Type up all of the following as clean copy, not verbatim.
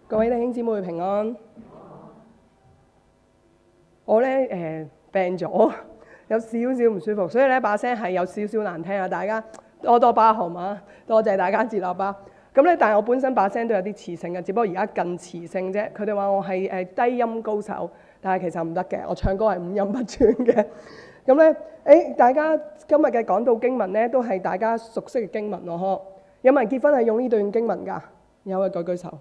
各位弟兄姊妹平安。我咧病咗，有少少唔舒服，所以咧把聲係有少少難聽啊！大家多多包涵啊，多謝大家接納吧。咁咧，但係我本身把聲都有啲磁性嘅，只不過而家更磁性啫。佢哋話我係低音高手，但係其實唔得嘅，我唱歌係五音不全嘅。咁咧，大家今日嘅講道經文咧，都係大家熟悉嘅經文咯，嗬？有冇人結婚係用呢段經文㗎？有嘅舉舉手。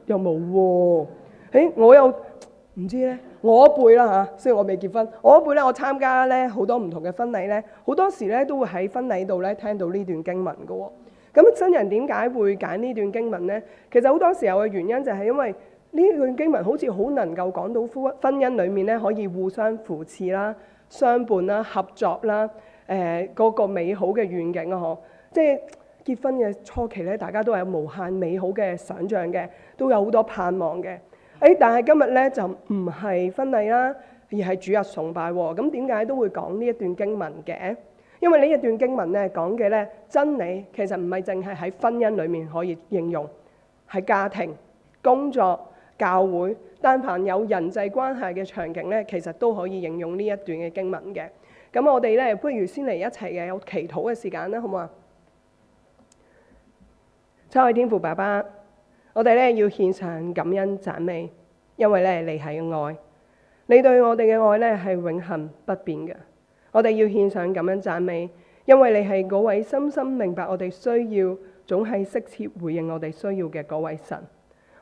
又冇喎。我又唔知咧。我一輩啦嚇，雖然我未結婚，我一輩咧，我參加咧好多唔同嘅婚禮咧，好多時咧都會喺婚禮度咧聽到呢段經文嘅喎。咁新人點解會揀呢段經文咧？其實好多時候嘅原因就係因為呢段經文好似好能夠講到婚姻裡面咧可以互相扶持啦、相伴啦、合作啦，嗰個美好嘅願景啊！嗬，即係結婚嘅初期咧，大家都係有無限美好嘅想像嘅，都有好多盼望嘅。但係今日咧就唔係婚禮啦，而係主日崇拜喎。咁點解都會講呢一段經文嘅？因為呢一段經文咧講嘅咧真理，其實唔係淨係喺婚姻裡面可以應用，係家庭、工作、教會，但凡有人際關係嘅場景咧，其實都可以應用呢一段嘅經文嘅。咁我哋咧不如先嚟一齊嘅有祈禱嘅時間啦，好唔好啊？親愛天父爸爸，我哋咧要獻上感恩讚美，因為咧你係愛，你對我哋嘅愛咧係永恆不變嘅。我哋要獻上感恩讚美，因為你係嗰位深深明白我哋需要，總係適切回應我哋需要嘅嗰位神。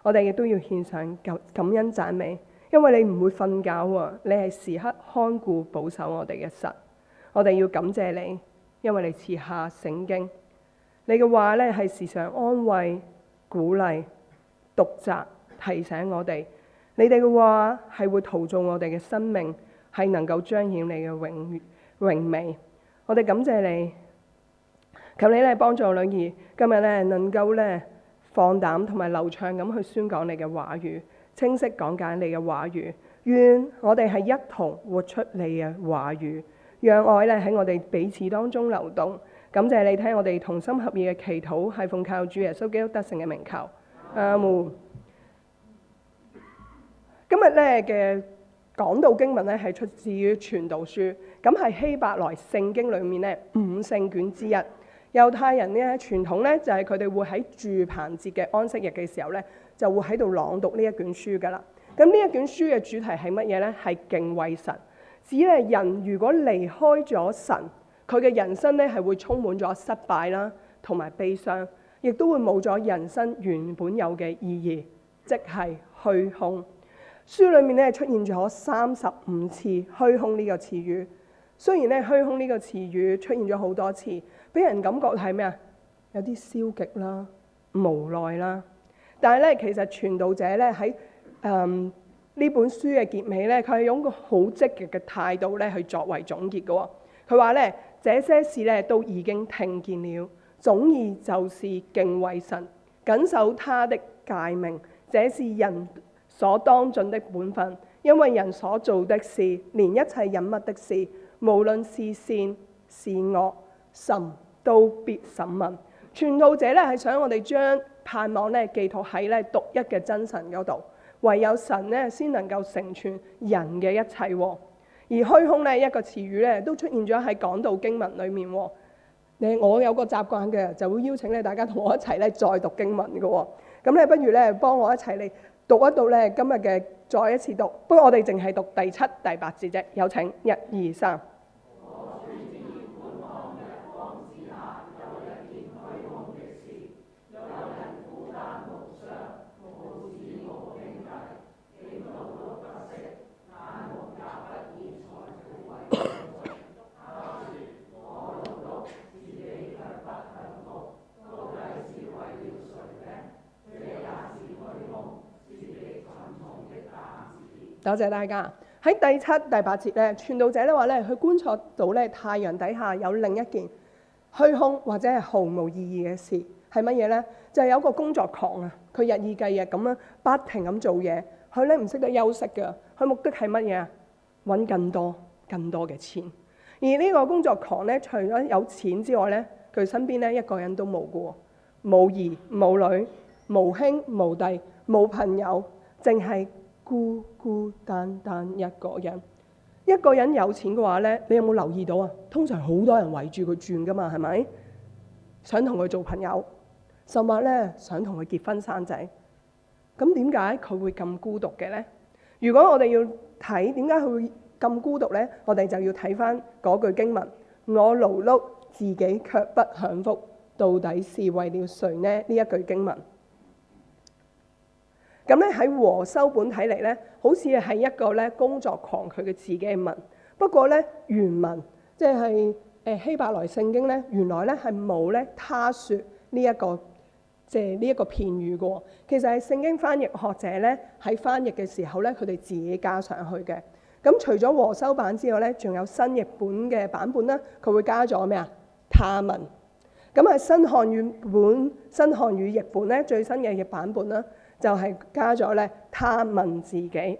我哋亦都要獻上感恩讚美，因為你唔會瞓覺喎，你係時刻看顧保守我哋嘅神。我哋要感謝你，因為你賜下聖經，你嘅話咧係時常安慰、鼓勵、督責、提醒我哋。你哋嘅話係會陶造我哋嘅生命，係能夠彰顯你嘅榮美。我哋感謝你，求你咧幫助我女兒今日咧能夠咧放膽同埋流暢咁去宣講你嘅話語，清晰講解你嘅話語。願我哋係一同活出你嘅話語，讓愛咧喺我哋彼此當中流動。感謝你聽我哋同心合意嘅祈禱，係奉靠主耶穌基督得勝嘅名求。阿門。今日咧嘅講道經文咧係出自於傳道書，咁係希伯來聖經裏面咧5聖卷之一。猶太人咧傳統咧就係佢哋會喺住棚節嘅安息日嘅時候咧就會喺度朗讀呢一卷書噶啦。咁呢一卷書嘅主題係乜嘢咧？係敬畏神，指咧人如果離開咗神，佢嘅人生咧係會充滿咗失敗啦，同埋悲傷，亦都會冇咗人生原本有嘅意義，即係虛空。書裏面咧出現咗35次虛空呢個詞語。雖然咧虛空呢個詞語出現咗好多次，俾人感覺係咩啊？有啲消極啦、無奈啦。但係咧，其實傳道者咧喺呢本書嘅結尾咧，佢係用個好積極嘅態度咧去作為總結嘅喎。佢話咧，這些事咧都已經聽見了，總義就是敬畏神，謹守他的誡命，這是人所當盡的本分。因為人所做的事，連一切隱密的事，無論是善是惡，神都必審問。傳道者咧係想我哋將盼望咧寄託喺咧獨一嘅真神嗰度，唯有神咧先能夠成全人嘅一切。而虛空咧一個詞語咧都出現咗喺講道經文裏面。我有個習慣嘅，就會邀請咧大家同我一齊咧再讀經文嘅。咁咧不如咧幫我一齊嚟讀一讀咧今日嘅再一次讀。不過我哋淨係讀第7、第8節啫。有請1、2、3。多謝大家。喺第7、第8節咧，傳道者咧話咧，佢觀察到咧太陽底下有另一件虛空或者係毫無意義嘅事，係乜嘢咧？就係有個工作狂啊，佢日以繼日咁樣不停咁做嘢，佢咧唔識得休息㗎。佢目的係乜嘢啊？揾更多嘅錢。而呢個工作狂咧，除咗有錢之外咧，佢身邊咧一個人都冇㗎喎，冇兒冇女，無兄無弟，冇朋友，淨係孤孤單單一個人。一個人有錢嘅話咧，你有冇留意到啊？通常好多人圍住佢轉噶嘛，係咪？想同佢做朋友，甚至咧想同佢結婚生仔。咁點解佢會咁孤獨嘅咧？如果我哋要睇點解佢會咁孤獨咧，我哋就要睇翻嗰句經文：我勞碌，自己卻不享福，到底是為了誰呢？呢一句經文。咁咧喺和修本睇嚟咧，好似係一個咧工作狂佢嘅自己嘅文。不過咧原文即係希伯來聖經咧，原來咧係冇咧他說呢一個即係呢一個片語嘅。其實係聖經翻譯學者咧喺翻譯嘅時候咧，佢哋自己加上去嘅。咁除咗和修版之外咧，仲有新譯本嘅版本啦，佢會加咗咩啊？他問。咁喺新漢語譯本咧，最新嘅版本啦，就係加咗咧他問自己。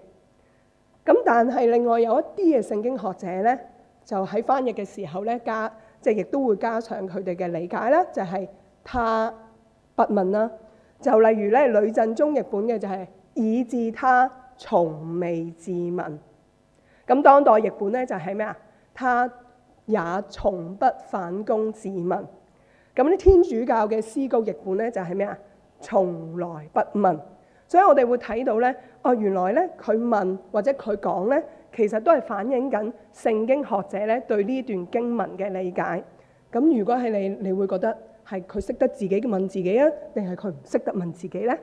咁但係另外有一啲嘅聖經學者咧，就喺翻譯嘅時候咧即係亦都會加上佢哋嘅理解啦，就係他不問啦。就例如咧呂振中譯本嘅就係以致他從未自問。咁當代譯本咧就係咩啊？他也從不反躬自問。咁啲天主教嘅思告譯本咧就係咩啊？從來不問。所以我哋會睇到咧，原來咧佢問或者佢講咧，其實都係反映緊聖經學者咧對呢段經文嘅理解。咁如果係你會覺得係佢識得自己問自己啊，定係佢唔識得問自己咧？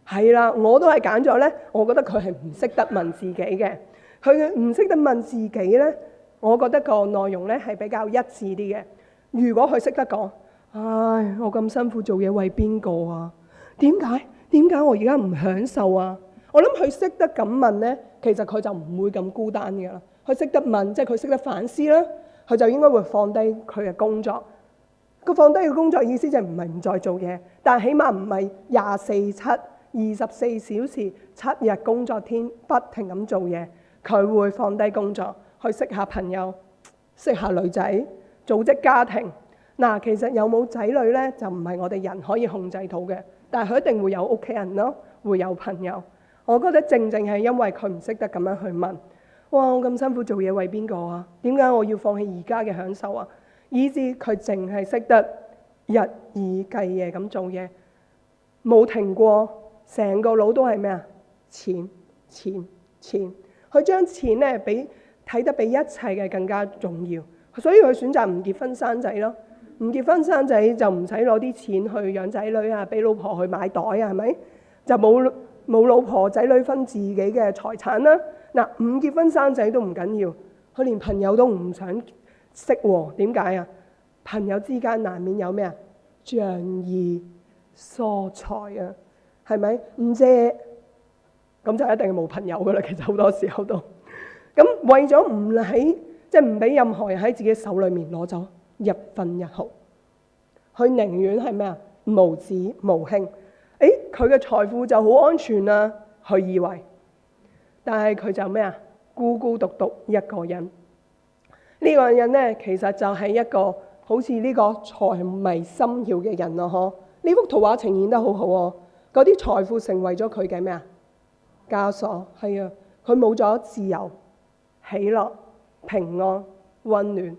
係啦，我都係揀咗咧。我覺得佢係唔識得問自己嘅。佢唔識得問自己咧，我覺得個內容咧係比較一致啲嘅。如果佢識得講，唉，我咁辛苦做嘢為邊個啊？點解我而家唔享受啊？我諗佢識得咁問咧，其實佢就唔會咁孤單嘅啦。佢識得問，即係佢識得反思啦，佢就應該會放低佢嘅工作。佢放低嘅工作意思就唔係唔再做嘢，但係起碼唔係24/7、24小時、7日工作天不停咁做嘢。佢會放低工作，去識下朋友，識下女仔，組織家庭。嗱，其實有冇仔女咧，就唔係我哋人可以控制到嘅，但係佢一定會有屋企人咯，會有朋友。我覺得正係因為佢唔識得咁樣去問，哇！我咁辛苦做嘢為邊個啊？點解我要放棄而家嘅享受啊？以至佢淨係識得日以繼夜咁做嘢，冇停過，成個腦都係咩啊？錢。佢將錢咧睇得比一切嘅更加重要，所以佢選擇唔結婚生仔咯。唔結婚生仔就唔使攞啲錢去養仔女啊，俾老婆去買袋啊，係咪？就冇老婆仔女分自己嘅財產啦。嗱，唔結婚生仔都唔緊要，佢連朋友都唔想識喎。點解啊？朋友之間難免有咩啊？仗義疏財啊，係咪？唔借咁就一定係冇朋友噶啦。其實好多時候都咁為咗唔即係唔俾任何人喺自己手裏面攞走一分一毫，佢寧願係咩啊？無子無兄。佢嘅財富就好安全啦，佢以為，但係佢就咩啊？孤孤獨獨一個人。呢個人咧，其實就係一個好似呢個財迷心竅嘅人咯，嗬？呢幅圖畫呈現得好好喎。嗰啲財富成為咗佢嘅咩啊？枷鎖。係啊，佢冇咗自由、喜樂、平安、溫暖。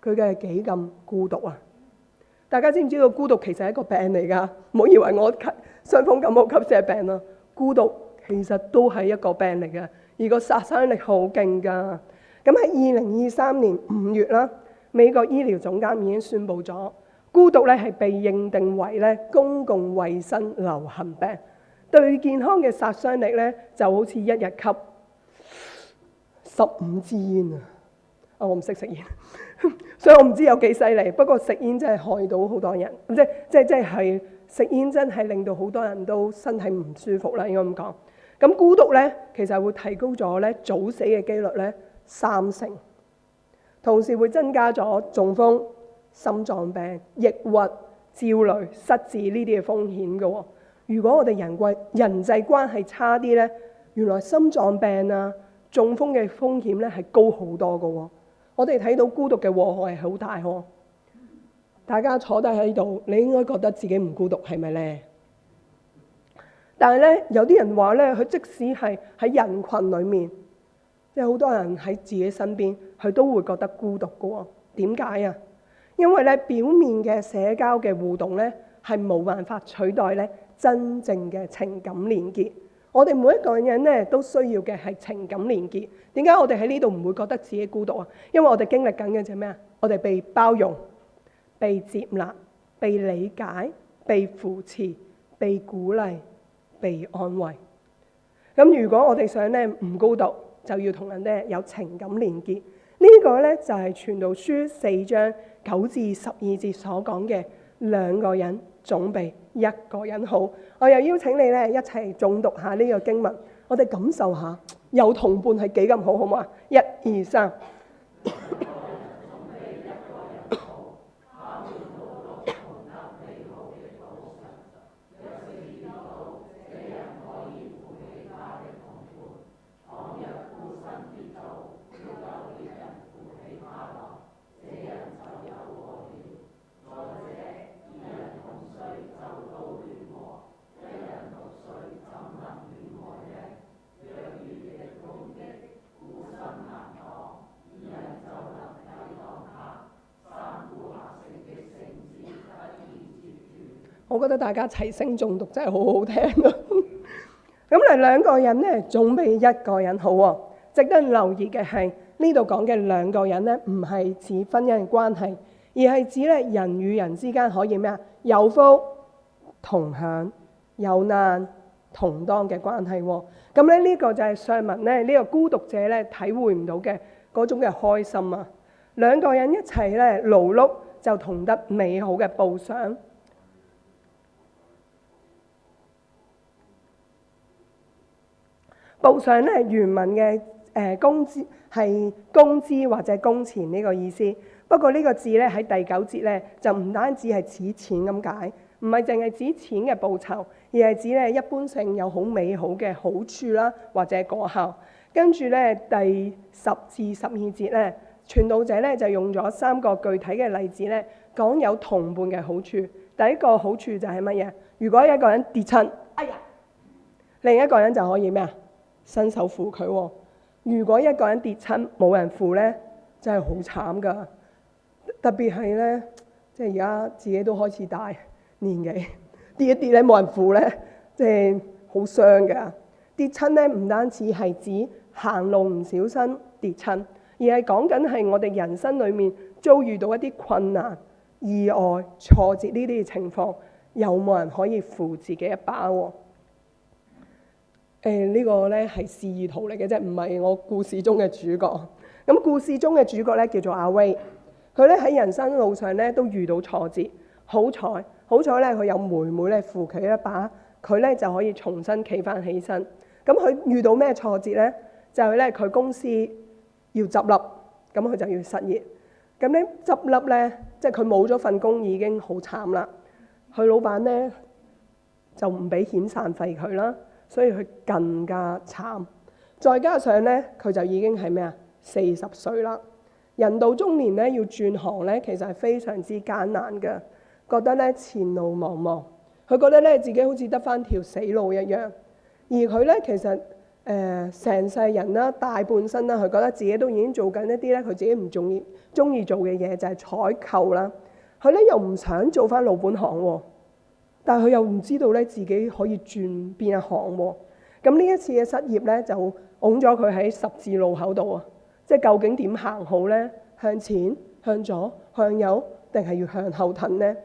佢嘅係幾咁孤獨啊！大家知唔知道孤獨其實係一個病嚟㗎？唔好以為我傷風感冒吸瀉病啊！孤獨其實都係一個病嚟嘅，而個殺傷力好勁㗎。咁喺2023年5月啦，美國醫療總監已經宣布咗，孤獨咧係被認定為咧公共衛生流行病，對健康嘅殺傷力咧就好似一日吸15支煙啊！我唔識食煙，所以我唔知有幾犀利。不過食煙真係害到好多人，即係食煙真係令到好多人都身體唔舒服啦。應該咁講。咁孤獨咧，其實會提高咗咧早死嘅機率咧30%，同時會增加咗中風、心臟病、抑鬱、焦慮、失智呢啲嘅風險嘅。如果我哋人際關係差啲咧，原來心臟病啊、中風嘅風險咧係高好多嘅。我哋睇到孤獨嘅禍害係好大喎。大家坐低喺度，你應該覺得自己唔孤獨係咪咧？但係咧，有啲人話咧，佢即使係喺人群裏面，即係好多人喺自己身邊，佢都會覺得孤獨嘅喎。點解啊？因為咧，表面嘅社交嘅互動咧，係冇辦法取代咧真正嘅情感連結。我哋每一個人咧都需要嘅係情感連結。點解我哋喺呢度唔會覺得自己孤獨啊？因為我哋經歷緊嘅就係咩啊？我哋被包容、被接納、被理解、被扶持、被鼓勵、被安慰。咁如果我哋想咧唔孤獨，就要同人咧有情感連結。呢個咧就係傳道書4章9至12節所講嘅，兩個人總比一個人好。我又邀請你咧一齊誦讀下呢個經文，我哋感受下有同伴係幾咁好，好唔好啊？1、2、3。我覺得大家齊聲誦讀真係好好聽啊！咁嚟兩個人咧總比一個人好喎。值得留意嘅係呢度講嘅兩個人咧，唔係指婚姻關係，而係指咧人與人之間可以咩啊？有福同享，有難同當嘅關係喎。咁咧呢個就係上文咧呢個孤獨者咧體會唔到嘅嗰種嘅開心啊！兩個人一齊咧勞碌就同得美好嘅報賞。報賞咧原文嘅工資係工資或者工錢呢個意思。不過呢個字咧喺第9節咧就唔單止係指錢咁解，唔係淨係指錢嘅報酬，而係指咧一般性有好美好嘅好處啦，或者果效。跟住咧第10至12節咧，傳道者咧就用咗3個具體嘅例子咧，講有同伴嘅好處。第一個好處就係乜嘢？如果一個人跌親，哎呀，另一個人就可以咩啊？伸手扶佢喎。如果一個人跌親冇人扶咧，真係好慘噶。特別係咧，即係而家自己都開始大年紀，跌一跌咧冇人扶咧，即係好傷噶。跌親咧唔單止係指行路唔小心跌親，而係講緊係我哋人生裡面遭遇到一啲困難、意外、挫折呢啲情況，有冇人可以扶自己一把喎？呢個咧係示意圖嚟嘅啫，唔係我故事中嘅主角。咁故事中嘅主角咧叫做阿威，佢咧喺人生路上咧都遇到挫折，好彩咧佢有妹妹咧扶佢一把，佢咧就可以重新企翻起身。咁佢遇到咩挫折咧？就係咧佢公司要執笠，咁佢就要失業。咁咧執笠咧，即係佢冇咗份工已經好慘啦。佢老闆咧就唔俾遣散費佢啦。所以佢更加慘，再加上咧，佢就已經係咩啊？40歲啦。人到中年咧，要轉行咧，其實係非常之艱難嘅，覺得咧前路茫茫。佢覺得咧自己好似得返條死路一樣。而佢咧其實成世人啦，大半生啦，佢覺得自己都已經做緊一啲咧佢自己唔中意做嘅嘢，就係採購啦。佢咧又唔想做返老本行喎。但係佢又唔知道咧自己可以轉邊一行喎。咁呢一次嘅失業咧，就拱咗佢喺十字路口度啊！即係究竟點行好咧？向前、向左、向右，定係要向後騰咧？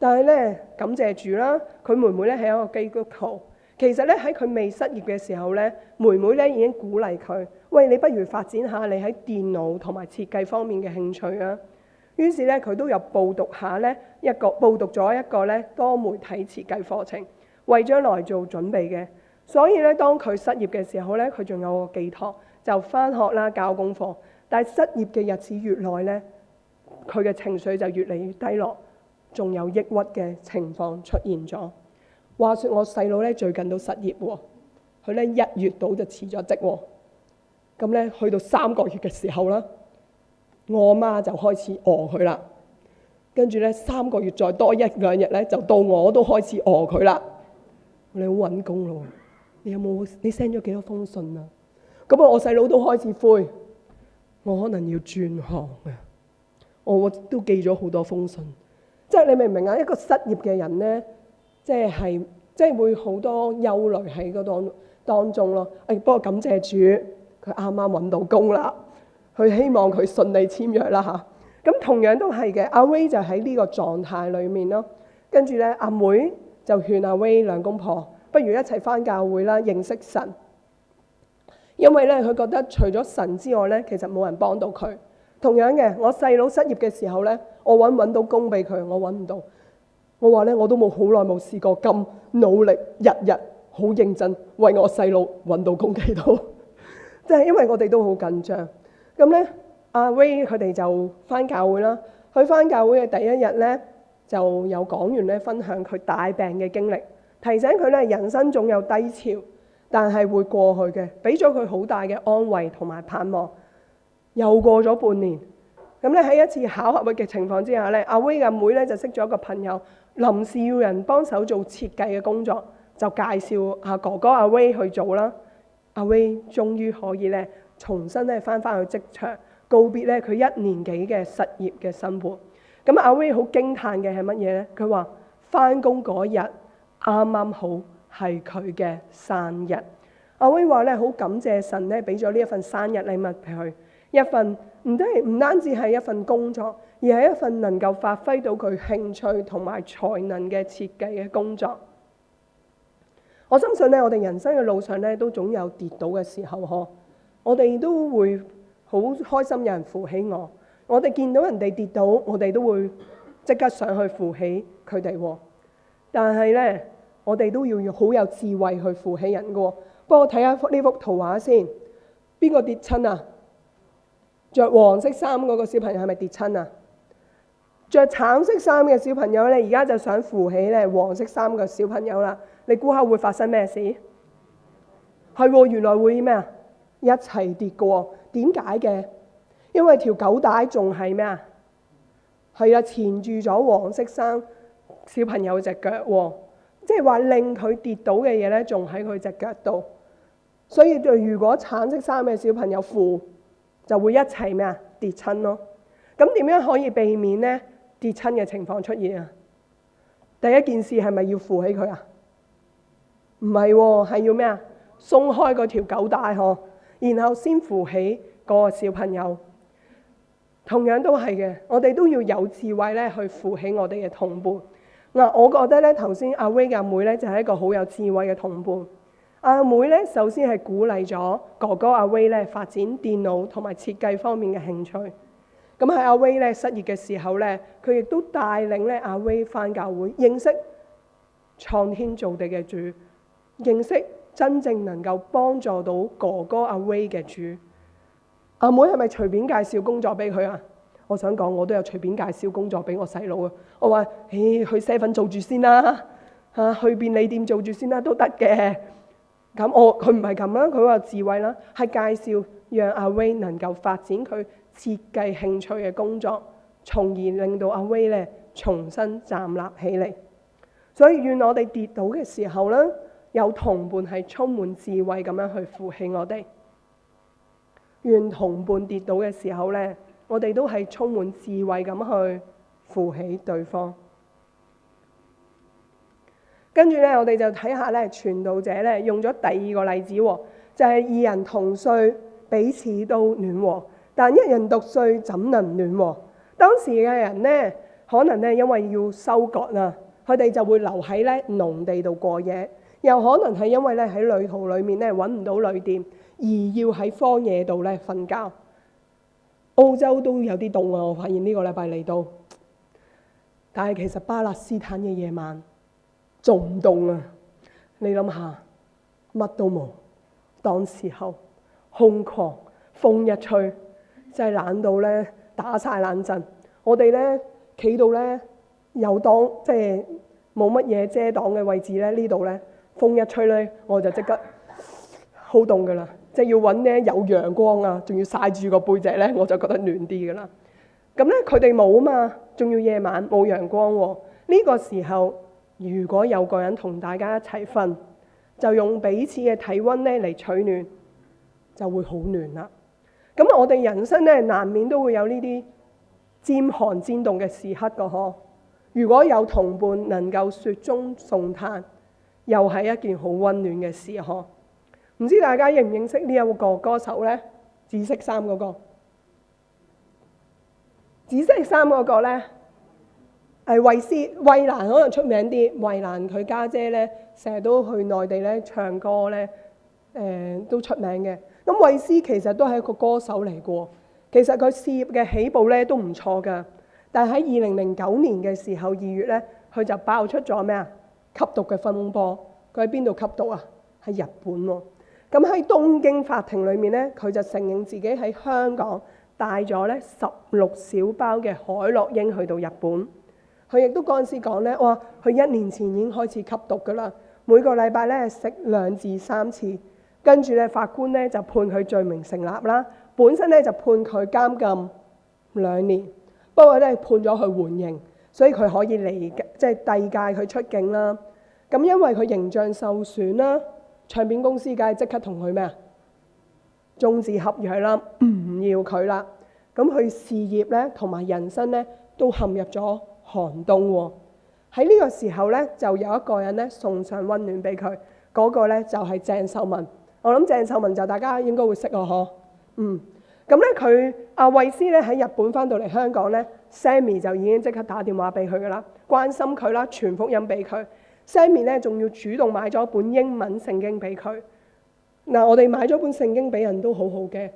但係咧，感謝主啦，佢妹妹咧係一個基督徒。其實咧喺佢未失業嘅時候咧，妹妹咧已經鼓勵佢：喂，你不如發展下你喺電腦同埋設計方面嘅興趣啊！於是咧，佢都有報讀咗一個咧多媒體設計課程，為將來做準備嘅。所以咧，當佢失業嘅時候咧，佢仲有個寄託，就返學啦，教功課。但係失業嘅日子越耐咧，佢嘅情緒就越嚟越低落，仲有抑鬱嘅情況出現咗。話說我細佬咧最近都失業喎，佢咧1月度就辭咗職喎。咁咧去到3個月嘅時候啦。我媽就開始餓佢啦，跟住咧3個月再多1、2日咧，就到我都開始餓佢啦。你好揾工咯，你 send 咗幾多封信啊？咁我細佬都開始灰，我可能要轉行啊！我都寄咗好多封信，即係你明唔明啊？一個失業嘅人咧，即係會好多憂慮喺嗰當中咯。不過感謝主，佢啱啱揾到工啦，佢希望佢順利簽約啦嚇。咁同樣都係嘅，阿 Ray 就喺呢個狀態裡面咯。跟住咧，阿妹就勸阿 Ray 兩公婆，不如一齊返教會啦，認識神。因為咧，佢覺得除咗神之外咧，其實冇人幫到佢。同樣嘅，我細佬失業嘅時候咧，我揾到工俾佢，我揾唔到。我話咧，我都好耐冇試過咁努力，日日好認真為我細佬揾到工祈禱。即係因為我哋都好緊張。咁咧，阿 Ray 佢哋就返教會啦。佢返教會嘅第一日咧，就有講員咧分享佢大病嘅經歷，提醒佢咧人生總有低潮，但係會過去嘅，俾咗佢好大嘅安慰同埋盼望。又過咗半年，咁咧喺一次巧合嘅情況之下咧，阿 Ray 嘅妹咧就識咗一個朋友，臨時要人幫手做設計嘅工作，就介紹阿哥哥阿 Ray 去做啦。阿 Ray 終於可以咧重新咧返去職場，告別咧佢1年幾嘅失業嘅生活。咁阿 Ray 好驚嘆嘅係乜嘢咧？佢話返工嗰日啱啱好係佢嘅生日。阿 Ray 話咧好感謝神咧俾咗呢一份生日禮物俾佢。一份唔單止係一份工作，而係一份能夠發揮到佢興趣同埋才能嘅設計嘅工作。我相信咧，我哋人生嘅路上咧，都總有跌倒嘅時候呵。我哋都會好開心有人扶起我。我哋見到人哋跌倒，我哋都會即刻上去扶起佢哋。但係咧，我哋都要好有智慧去扶起人嘅。幫我睇下呢幅圖畫先，邊個跌親啊？着黃色衫嗰個小朋友係咪跌親啊？着橙色衫嘅小朋友咧，而家就想扶起咧黃色衫嘅小朋友啦。你估下會發生咩事？係喎，原來會咩啊？一齊跌嘅喎。點解嘅？因為條狗帶仲係咩啊？係啊，纏住咗黃色衫小朋友隻腳喎。即係話令佢跌倒嘅嘢咧，仲喺佢隻腳度。所以如果橙色衫嘅小朋友扶，就會一齊咩啊？跌親咯。咁點樣可以避免咧跌親嘅情況出現啊？第一件事係咪要扶起佢啊？唔係喎，係要咩啊？鬆開嗰條狗帶呵，然後先扶起嗰個小朋友。同樣都係嘅，我哋都要有智慧咧去扶起我哋嘅同伴。我覺得咧頭先阿 Ray 嘅妹咧就係一個好有智慧嘅同伴。阿妹咧，首先係鼓勵咗哥哥阿 Ray 咧發展電腦同埋設計方面嘅興趣。咁喺阿 Ray 咧失業嘅時候咧，佢亦都帶領咧阿 Ray 返教會，認識創天造地嘅主，認識真正能夠幫助到哥哥阿 Ray 嘅主。阿妹係咪隨便介紹工作俾佢啊？我想講，我都有隨便介紹工作俾我細佬啊。我話：去7-11做住先啦，去便利店做住先啦，都得嘅。咁佢唔係咁啦，佢話智慧啦，係介紹讓阿 Ray 能夠發展佢設計興趣嘅工作，從而令到阿 Ray 咧重新站立起嚟。所以願我哋跌倒嘅時候咧，有同伴係充滿智慧咁樣去扶起我哋。願同伴跌倒嘅時候咧，我哋都係充滿智慧咁去扶起對方。跟住咧，我哋就睇下咧，傳道者咧用咗第二個例子，就係二人同睡，彼此都暖和，但一人獨睡，怎能暖和？當時嘅人咧，可能咧因為要收割啊，佢哋就會留喺咧農地度過夜，又可能係因為咧喺旅途裡面咧揾唔到旅店，而要喺荒野度咧瞓覺。澳洲都有啲凍啊，我發現呢個禮拜嚟到，但係其實巴勒斯坦嘅夜晚仲唔凍啊！你諗下，乜都冇。當時候空曠，風一吹，真係冷到咧打晒冷震。我哋咧企到咧有擋，即係冇乜嘢遮擋嘅位置咧，呢度咧風一吹咧，我就即刻好凍噶啦。即係要揾咧有陽光啊，仲要曬住個背脊咧，我就覺得暖啲噶啦。咁咧佢哋冇啊嘛，仲要夜晚冇陽光喎。呢個時候如果有個人同大家一齊瞓，就用彼此嘅體温咧嚟取暖，就會好暖啦。咁我哋人生咧難免都會有呢啲沾寒沾凍嘅時刻㗎嗬。如果有同伴能夠雪中送炭，又係一件好温暖嘅事嗬。唔知大家認唔認識呢一個歌手呢？紫色衫嗰個，紫色衫嗰個呢係衛蘭，可能出名啲。衛蘭佢家姐呢，成日都去內地咧唱歌呢，都出名嘅。咁衛詩其實都係一個歌手嚟過，其實佢事業嘅起步咧都唔錯㗎。但係喺2009年嘅時候2月咧，佢就爆出咗咩啊？吸毒嘅風波。佢喺邊度吸毒啊？喺日本喎。咁喺東京法庭裏面咧，佢就承認自己喺香港帶咗咧16小包嘅海洛因去到日本。佢亦都嗰陣時講咧，哇！佢1年前已經開始吸毒㗎啦，每個禮拜咧食2至3次。跟住咧，法官咧就判佢罪名成立啦。本身咧就判佢監禁2年，不過咧判咗佢緩刑，所以佢可以即係遞解佢出境啦。咁因為佢形象受損啦，唱片公司梗係即刻同佢咩啊？終止合約啦，唔要佢啦。咁佢事業咧同埋人生咧都陷入咗寒冬喎。喺呢個時候咧，就有一個人咧送上溫暖俾佢，嗰個咧就係鄭秀文。我諗鄭秀文就大家應該會識我嗬。咁咧佢阿衛詩咧喺日本翻到嚟香港咧 ，Sammy 就已經即刻打電話俾佢噶啦，關心佢啦，傳福音俾佢。Sammy 咧仲要主動買咗本英文聖經俾佢。嗱，我哋買咗本聖經俾人都好好嘅，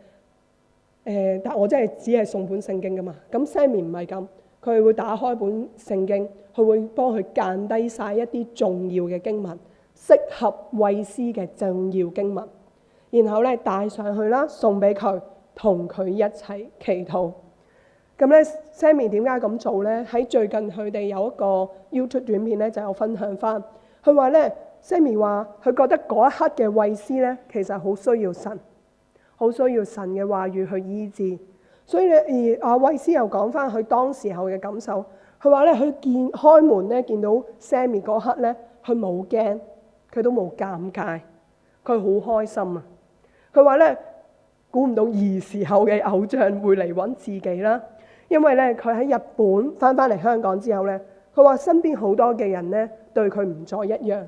但我真係只係送本聖經噶嘛。咁 Sammy 唔係咁，佢會打開本聖經，佢會幫佢間低晒一啲重要嘅經文，適合衛詩嘅重要經文。然後咧帶上去啦，送俾佢，同佢一齊祈禱。咁咧 Sammy 點解咁做咧？喺最近佢哋有一個 YouTube 短片咧，就有分享翻。佢話咧 Sammy 話佢覺得嗰一刻嘅衛詩咧，其實好需要神，好需要神嘅話語去醫治。所以咧，而阿衛詩又講翻佢當時候嘅感受。佢話咧，佢開門咧見到 Sammy 嗰刻咧，佢冇驚，佢都冇尷尬，佢好開心啊！佢話咧，估唔到兒時候嘅偶像會嚟揾自己啦，因為咧佢喺日本翻嚟香港之後咧，佢話身邊好多嘅人咧對佢唔再一樣，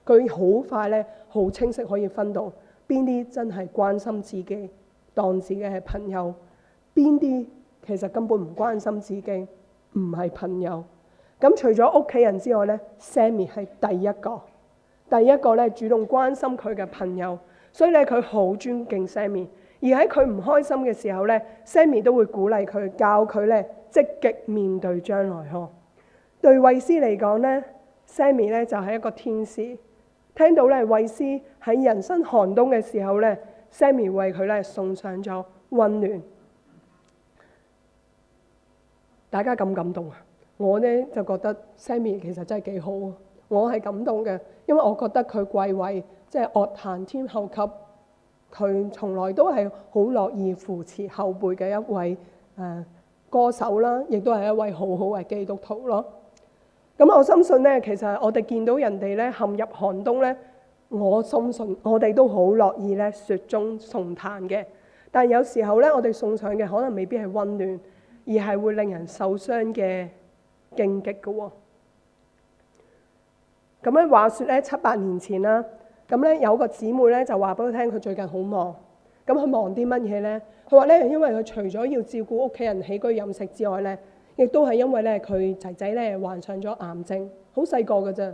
佢好快咧好清晰可以分到邊啲真係關心自己，當自己係朋友，邊啲其實根本唔關心自己，唔係朋友。咁除咗屋企人之外咧 ，Sammy 係第一個咧主動關心佢嘅朋友。所以咧，佢好尊敬 Sammy， 而喺佢唔開心嘅時候咧 ，Sammy 都會鼓勵佢，教佢咧積極面對將來呵。對衛詩嚟講咧 ，Sammy 咧就係一個天使。聽到咧衛詩喺人生寒冬嘅時候咧 ，Sammy 為佢咧送上咗溫暖。大家感唔感動啊？我咧就覺得 Sammy 其實真係幾好啊！我係感動嘅，因為我覺得佢貴為即係樂壇天后級，佢從來都係好樂意扶持後輩嘅一位歌手啦，亦都係一位好好嘅基督徒咯。咁我深信咧，其實我哋見到人哋咧陷入寒冬咧，我深信我哋都好樂意咧雪中送炭嘅。但有時候咧，我哋送上嘅可能未必係溫暖，而係會令人受傷嘅荊棘嘅喎。咁咧話說咧7-8年前啦。咁咧有個姊妹咧就話俾佢聽，佢最近好忙。咁佢忙啲乜嘢咧？佢話咧，因為佢除咗要照顧屋企人起居飲食之外咧，亦都係因為咧佢仔仔咧患上咗癌症，好細個㗎啫。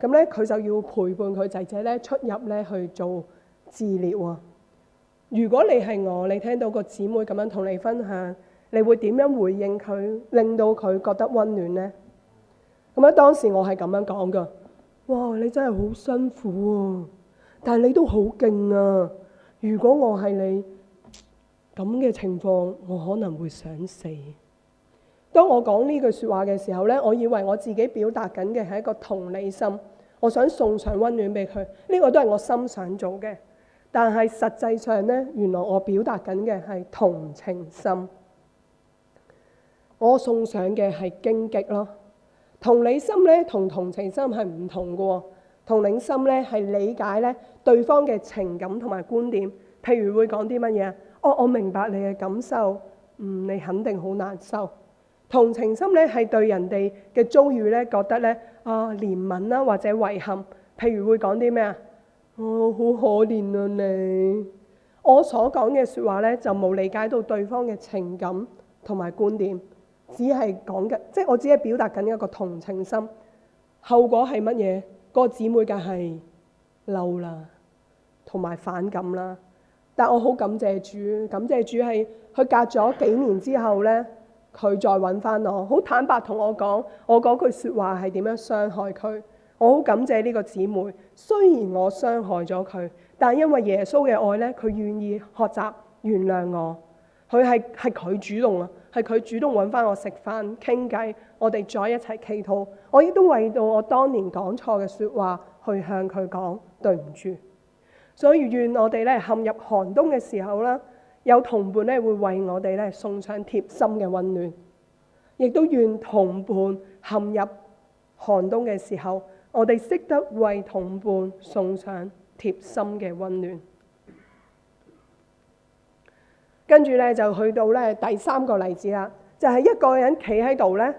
咁咧佢就要陪伴佢仔仔咧出入咧去做治療啊。如果你係我，你聽到個姊妹咁樣同你分享，你會點樣回應佢，令到佢覺得溫暖咧？咁咧當時我係咁樣講㗎。哇！你真係好辛苦啊，但係你都好勁啊！如果我係你咁嘅情況，我可能會想死。當我講呢句説話嘅時候咧，我以為我自己表達緊嘅係一個同理心，我想送上溫暖俾佢，呢個都係我心想做嘅。但係實際上咧，原來我表達緊嘅係同情心，我送上嘅係荊棘咯。同理心咧同同情心係唔同嘅喎。同理心咧係理解咧對方嘅情感同埋觀點，譬如會講啲乜嘢？我明白你嘅感受，你肯定好難受。同情心咧係對人哋嘅遭遇咧覺得咧憐憫啦或者遺憾，譬如會講啲咩啊？好可憐啊你！我所講嘅説話咧就冇理解到對方嘅情感同埋觀點，只係講緊，即係我只係表達緊一個同情心。後果係乜嘢？個姊妹梗係嬲啦，同埋反感啦。但我好感謝主，感謝主係佢隔咗幾年之後咧，佢再揾翻我，好坦白同我講，我嗰句説話係點樣傷害佢。我好感謝呢個姊妹，雖然我傷害咗佢，但係因為耶穌嘅愛咧，佢願意學習原諒我。佢係佢主動啊，係佢主動揾翻我食飯傾偈，我哋再一齊祈禱。我亦都為到我當年講錯嘅説話去向佢講對唔住。所以願我哋咧陷入寒冬嘅時候啦，有同伴咧會為我哋咧送上貼心嘅溫暖，亦都願同伴陷入寒冬嘅時候，我哋識得為同伴送上貼心嘅溫暖。跟住咧就去到咧第三個例子啦，就係一個人企喺度咧，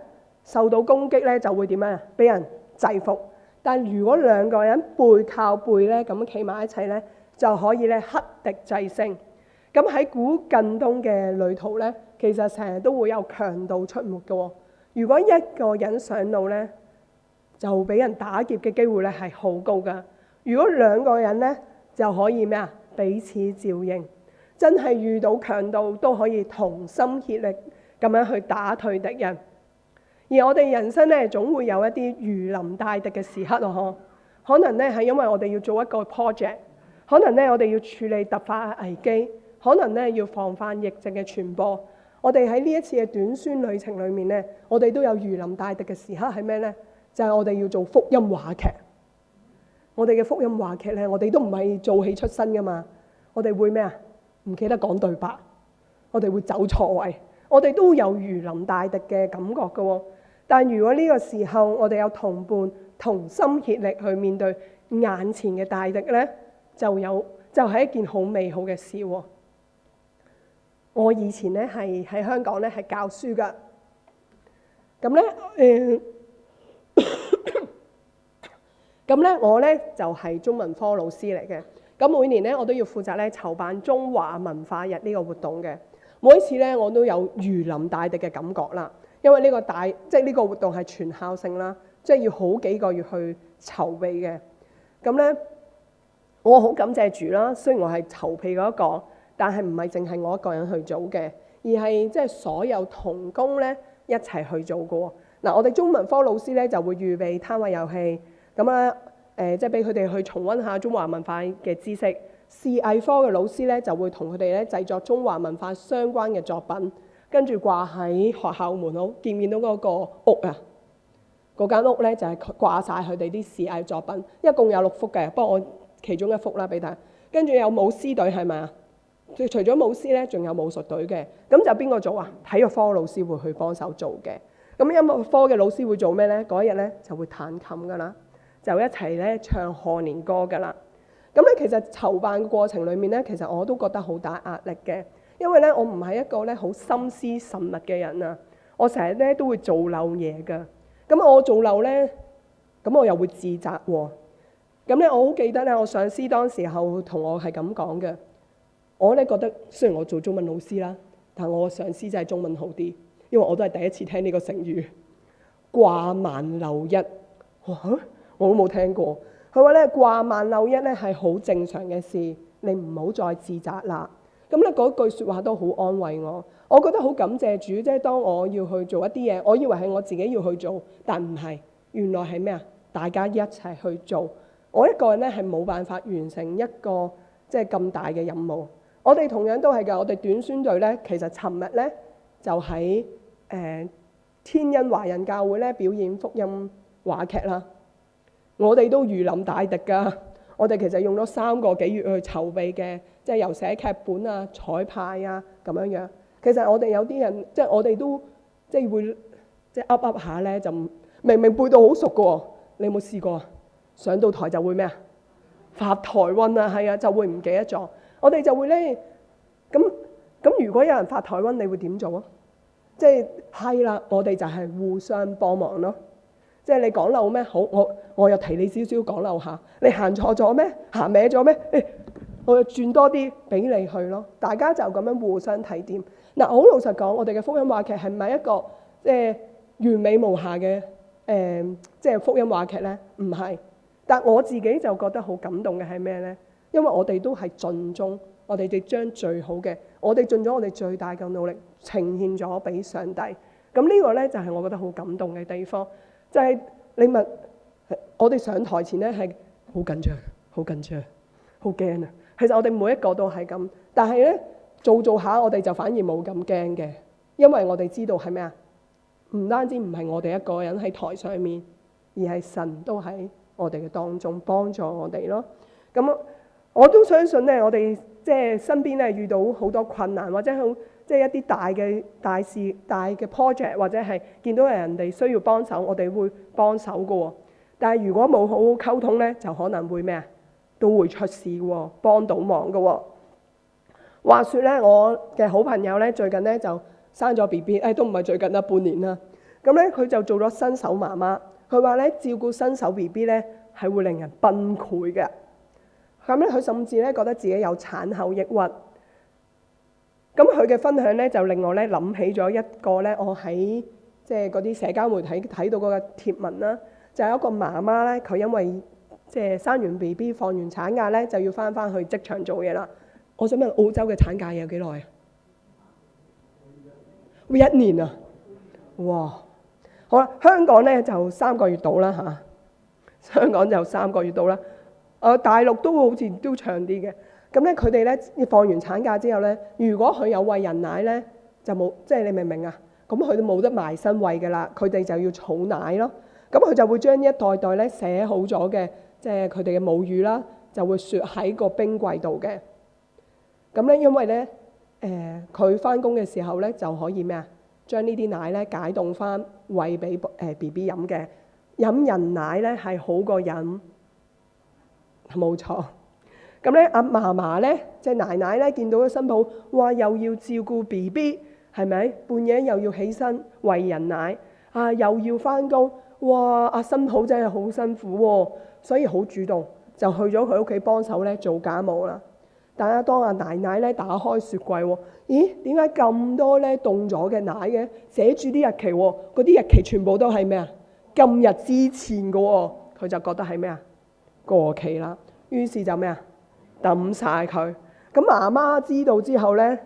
受到攻擊咧就會點啊？俾人制服。但如果兩個人背靠背咧咁企埋一齊咧，就可以咧克敵制勝。咁喺古近東嘅旅途咧，其實成日都會有強盜出沒嘅喎。如果一個人上路咧，就俾人打劫嘅機會咧係好高㗎。如果兩個人咧就可以咩啊？彼此照應，真係遇到強盜都可以同心協力咁樣去打退敵人。而我哋人生咧總會有一啲如臨大敵嘅時刻咯，可能咧係因為我哋要做一個 project， 可能咧我哋要處理突發危機，可能咧要防範疫症嘅傳播。我哋喺呢一次嘅短宣旅程裏面咧，我哋都有如臨大敵嘅時刻係咩咧？就係我哋要做福音話劇。我哋嘅福音話劇咧，我哋都唔係做戲出身噶嘛，我哋會咩啊？唔記得講對白，我哋會走錯位，我哋都有如臨大敵嘅感覺嘅喎。但如果呢個時候我哋有同伴同心協力去面對眼前嘅大敵咧，就係一件好美好嘅事喎。我以前咧係喺香港咧係教書噶，咁咧咁咧我咧就係中文科老師嚟嘅。咁每年咧我都要負責咧籌辦中華文化日呢個活動嘅。每一次咧我都有如臨大敵嘅感覺啦。因為呢個活動係全校性啦，即係要好幾個月去籌備嘅。咁咧，我好感謝主啦。雖然我係籌備嗰一個，但係唔係淨係我一個人去做嘅，而係即係所有同工咧一齊去做過。嗱，我哋中文科老師咧就會預備攤位遊戲，咁即係俾佢哋去重溫下中華文化嘅知識。視藝科嘅老師咧就會同佢哋咧製作中華文化相關嘅作品。跟住掛喺學校門口，見唔見到嗰個屋啊？嗰間屋咧就係掛晒佢哋啲視藝作品，一共有6幅嘅，不過我其中一幅啦俾大家。跟住有舞獅隊係咪啊？除咗舞獅咧，仲有武術隊嘅。咁就邊個做啊？體育科老師會去幫手做嘅。咁音樂科嘅老師會做咩咧？嗰日咧就會彈琴噶啦，就一齊咧唱賀年歌噶啦。咁咧其實籌辦嘅過程裡面咧，其實我都覺得好大壓力嘅。因為咧，我唔係一個咧好心思慎密嘅人啊，我成日咧都會做漏嘢噶。咁我做漏咧，咁我又會自責喎。咁咧，我好記得咧，我上司當時候同我係咁講嘅。我咧覺得雖然我做中文老師啦，但我上司真係中文好啲，因為我都係第一次聽呢個成語掛萬漏一。我都冇聽過。佢話咧掛萬漏一咧係好正常嘅事，你唔好再自責啦。咁咧嗰句説話都好安慰我，我覺得好感謝主。即係當我要去做一啲嘢，我以為係我自己要去做，但唔係，原來係咩啊？大家一齊去做。我一個人咧係冇辦法完成一個即係咁大嘅任務。我哋同樣都係㗎。我哋短宣隊咧，其實尋日咧就喺天恩華人教會咧表演福音話劇啦。我哋都如臨大敵㗎。我哋其實用咗3個幾月去籌備嘅，即係由寫劇本啊、彩排啊咁樣樣。其實我哋有啲人，即係我哋都即係會即係噏下咧，就唔明明背到好熟嘅喎，你有冇試過啊？上到台就會咩啊？發台瘟啊，係啊，就會唔記得咗。我哋就會咧，咁如果有人發台瘟，你會點做啊？即係啦，我哋就係互相幫忙咯。即係你講漏咩？好，我又提你少少講漏下。你行錯咗咩？行歪咗咩？我又轉多啲俾你去咯。大家就咁樣互相提點。嗱，好老實講，我哋嘅福音話劇係咪一個完美無瑕嘅即係福音話劇咧？唔係。但我自己就覺得好感動嘅係咩咧？因為我哋都係盡忠，我哋將最好嘅，我哋盡咗我哋最大嘅努力呈現咗俾上帝。咁呢個咧就係我覺得好感動嘅地方。就係你問我哋上台前咧係好緊張、好緊張、好驚啊！其實我哋每一個都係咁，但係咧做下我哋就反而冇咁驚嘅，因為我哋知道係咩啊？唔單止唔係我哋一個人喺台上面，而係神都喺我哋嘅當中幫助我哋咯。咁我都相信咧，我哋即係身邊咧遇到好多困難，或者好即係一啲大事、大嘅 project， 或者係見到人哋需要幫手，我哋會幫手嘅喎。但係如果冇好好溝通咧，就可能會咩啊？都會出事喎，幫到忙嘅喎。話說咧，我嘅好朋友咧最近咧就生咗 BB， 都唔係最近啦，半年啦。咁咧佢就做咗新手媽媽。佢話咧照顧新手 BB 咧係會令人崩潰嘅。咁咧佢甚至咧覺得自己有產後抑鬱。咁佢嘅分享咧就令我咧諗起咗一個咧我喺即係嗰啲社交媒體睇到嗰個貼文啦，就係一個媽媽咧，佢因為即係生完 BB 放完產假咧就要翻去職場做嘢啦。我想問澳洲嘅產假有幾耐啊？1年啊！哇！好啦，香港咧就3個月到啦嚇，香港就3個月到啦。大陸都好似都長啲嘅。咁咧佢哋咧放完產假之後咧，如果佢有餵人奶咧，就冇即係你明唔明啊？咁佢都冇得埋身餵㗎啦，佢哋就要儲奶咯。咁佢就會將一袋袋咧寫好咗嘅，即係佢哋嘅母乳啦，就會雪喺個冰櫃度嘅。咁咧因為咧佢翻工嘅時候咧就可以咩啊？將呢啲奶咧解凍翻餵俾BB 飲嘅。飲人奶咧係好過飲，冇錯。咁咧阿嫲嫲咧即係奶奶咧見到個新抱，哇又要照顧 BB 係咪？半夜又要起身餵人奶啊，又要翻工，哇！阿新抱真係好辛苦喎，所以好主動就去咗佢屋企幫手咧做家務啦。但係當阿奶奶咧打開雪櫃喎，咦？點解咁多咧凍咗嘅奶嘅？寫住啲日期喎，嗰啲日期全部都係咩啊？今日之前嘅喎，佢就覺得係咩啊？過期啦，於是就咩啊？抌晒佢。咁媽媽知道之後咧，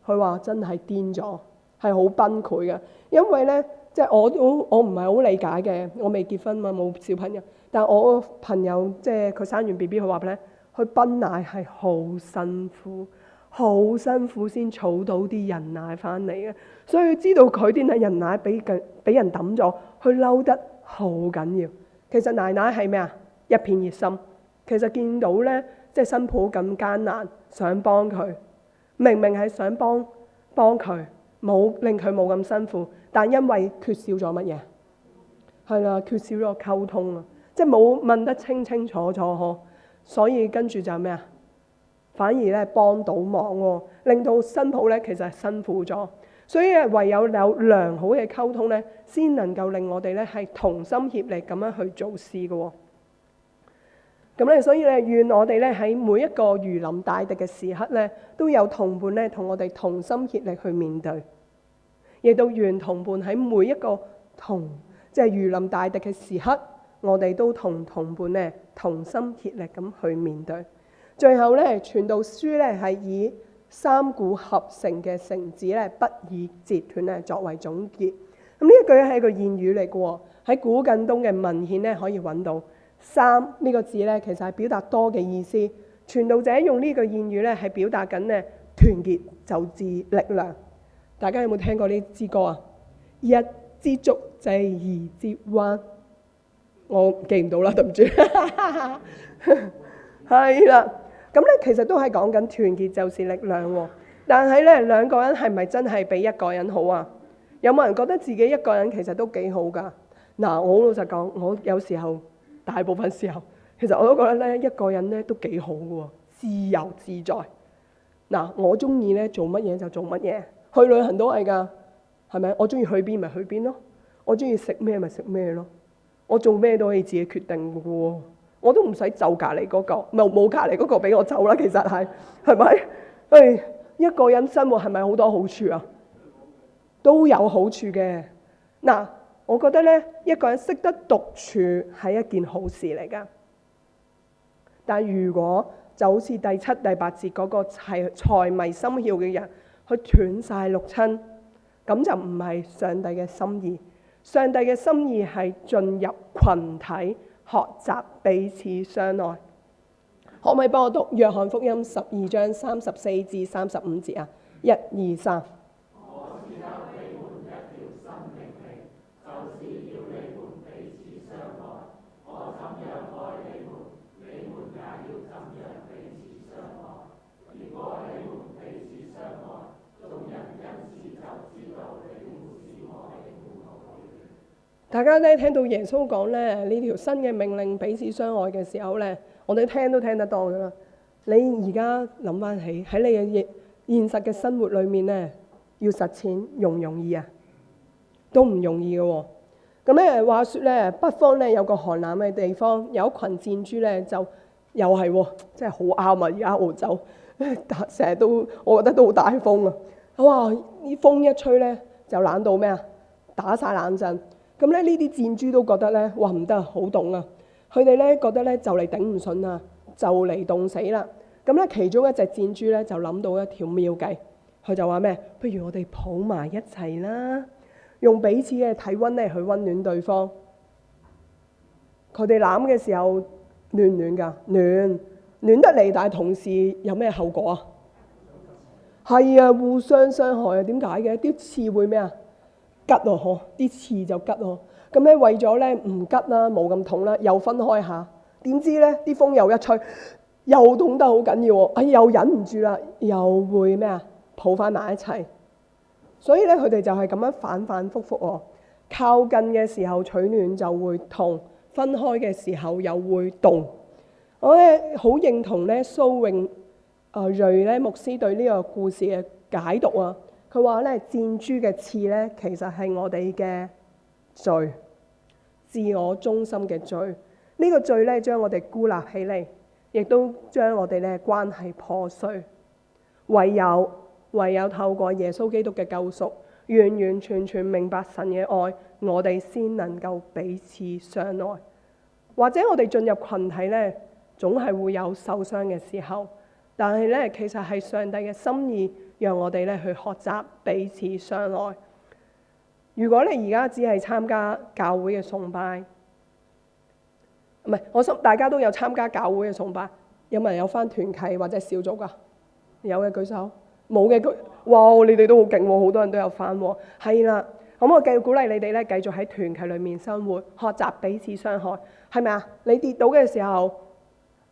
佢話真係癲咗，係好崩潰嘅。因為咧，即係我唔係好理解嘅，我未結婚嘛，冇小朋友。但係我朋友即係佢生完 BB，佢話咧，佢泵奶係好辛苦，好辛苦先儲到啲人奶翻嚟嘅。所以知道佢啲人奶俾人抌咗，佢嬲得好緊要。其實奶奶係咩啊？一片熱心。其實見到咧，即係新抱咁艱難，想幫佢，明明係想幫佢，冇令佢冇咁辛苦，但因為缺少咗乜嘢？係啦，缺少咗溝通啊，即係冇問得清清楚楚呵，所以跟住就咩啊？反而咧幫到忙喎，令到新抱咧其實係辛苦咗，所以唯有良好嘅溝通咧，先能夠令我哋咧係同心協力咁樣去做事嘅喎。咁咧，所以咧，願我哋咧喺每一個如臨大敵嘅時刻咧，都有同伴咧同我哋同心協力去面對，亦都願同伴喺每一個即係如臨大敵嘅時刻，我哋都同伴咧同心協力咁去面對。最後咧，傳道書咧係以三股合成嘅繩子咧，不易折斷咧作為總結。咁呢一句係一個諺語嚟嘅喎，喺古近東嘅文獻咧可以揾到。三呢個字咧，其實係表達多嘅意思。傳道者用呢句諺語咧，係表達緊咧團結就是力量。大家有冇聽過呢支歌啊？一支竹仔二支彎，我記唔到啦，對唔住。係啦，咁咧其實都係講緊團結就是力量喎。但係咧兩個人係咪真係比一個人好啊？有冇人覺得自己一個人其實都幾好㗎？嗱，我好老實講，我有時候大部分時候，其實我都覺得咧一個人咧都幾好嘅喎，自由自在。嗱，我中意咧做乜嘢就做乜嘢，去旅行都係㗎，係咪？我中意去邊咪去邊咯，我中意食咩咪食咩咯，我做咩都可以自己決定嘅喎，我都唔使就隔離嗰個，冇隔離嗰個俾我走啦。其實係咪？誒，一個人生活係咪好多好處啊？都有好處嘅。嗱，我覺得咧一個人識得獨處係一件好事嚟㗎。但如果就好似第七、第八節嗰個係財迷心竅嘅人，去斷晒六親，咁就唔係上帝嘅心意。上帝嘅心意係進入群體，學習彼此相愛。可唔可以幫我讀約翰福音12章34至35節啊？1、2、3。大家咧聽到耶穌講咧呢條新嘅命令彼此相愛嘅時候咧，我哋聽都聽得多噶啦。你而家諗翻起喺你嘅現實嘅生活裏面咧，要實踐容唔容易啊？都唔容易嘅喎。咁咧話説咧，北方咧有個寒冷嘅地方，有一群箭豬咧就又係喎，真係好啱啊！而家澳洲成日都，我覺得都好大風啊！哇！啲風一吹咧就冷到咩啊？打晒冷震。咁咧呢啲箭豬都覺得咧，哇唔得，好凍啊！佢哋咧覺得咧就嚟頂唔順啦，就嚟凍死啦。咁咧其中一隻箭豬咧就諗到一條妙計，佢就話咩？不如我哋抱埋一齊啦，用彼此嘅體温咧去温暖對方。佢哋攬嘅時候暖唔暖㗎？暖得嚟，但係同時有咩後果啊？係啊，互相傷害啊！點解嘅？啲刺會咩啊？吉咯，嗬！啲刺就吉咯。咁咧為咗咧唔吉啦，冇咁痛啦，又分開下。點知咧啲風又一吹，又痛得好緊要喎！哎，又忍唔住啦，又會咩啊？抱翻埋一齊。所以咧佢哋就係咁樣反反覆覆喎。靠近嘅時候取暖就會痛，分開嘅時候又會凍。我咧好認同咧蘇永瑞咧牧師對呢個故事嘅解讀啊。佢話咧，箭豬嘅刺咧，其實係我哋嘅罪，自我中心嘅罪。呢個罪咧，將我哋孤立起嚟，亦都將我哋咧關係破碎。唯有透過耶穌基督嘅救贖，完完全全明白神嘅愛，我哋先能夠彼此相愛。或者我哋進入群體咧，總係會有受傷嘅時候，但係咧，其實係上帝嘅心意。讓我哋咧去學習彼此相愛。如果你而家只係參加教會嘅崇拜，唔係，我想大家都有參加教會嘅崇拜，有冇人有返團契或者小組㗎？有嘅舉手，冇嘅舉。哇！你哋都好勁喎，好多人都有返喎。係啦，咁我繼續鼓勵你哋咧，繼續喺團契裏面生活，學習彼此相愛，係咪啊？你跌倒嘅時候，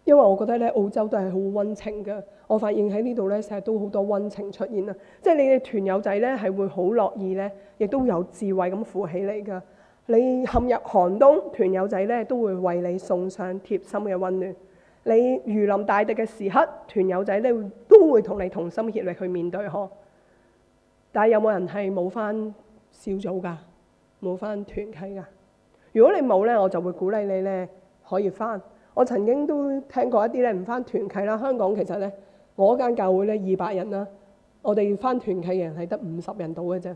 因為我覺得咧澳洲都係好溫情嘅。我發現喺呢度咧，成日都好多溫情出現啊！即係你哋團友仔咧，係會好樂意咧，亦都有智慧咁扶起你噶。你陷入寒冬，團友仔咧都會為你送上貼心嘅溫暖。你如臨大敵嘅時刻，團友仔咧都會同你同心協力去面對呵。但係有冇人係冇返小組㗎？冇返團契㗎？如果你冇咧，我就會鼓勵你咧可以返。我曾經都聽過一啲咧唔返團契啦。香港其實咧〜我間教會咧200人啦，我哋返團契嘅人係得50人到嘅啫，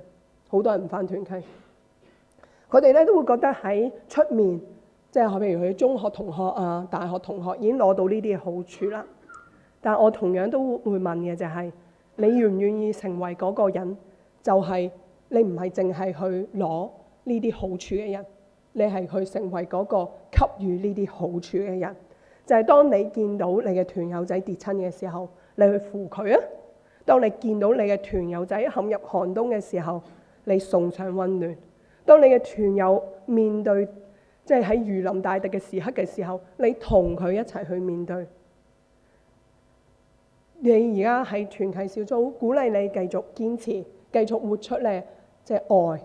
好多人唔返團契。佢哋咧都會覺得喺出面，即係譬如佢中學同學啊、大學同學已經攞到呢啲嘅好處啦。但我同樣都會問嘅就係，你願唔願意成為嗰個人？就係你唔係淨係去攞呢啲好處嘅人，你係去成為嗰個給予呢啲好處嘅人。就係當你見到你嘅團友仔跌親嘅時候，你去扶佢啊！當你見到你嘅團友仔陷入寒冬嘅時候，你送上溫暖；當你嘅團友面對即係喺如臨大敵嘅時刻嘅時候，你同佢一齊去面對。你而家喺團契小組，鼓勵你繼續堅持，繼續活出咧即係愛。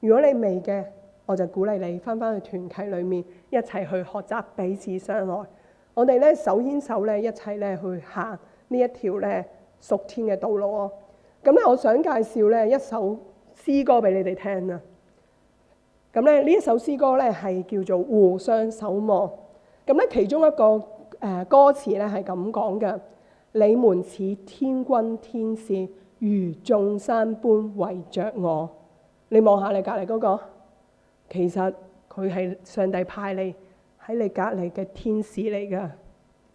如果你未嘅，我就鼓勵你翻去團契裏面一齊去學習彼此相愛。我哋咧手牽手咧一齊咧去行呢一條咧屬天嘅道路哦。咁咧，我想介紹咧一首詩歌俾你哋聽啊。咁咧呢一首詩歌咧係叫做互相守望。咁咧其中一個歌詞咧係咁講嘅：你們似天軍天使，如眾山般圍着我。你望下你隔離嗰個，其實佢係上帝派你喺你隔離嘅天使嚟㗎，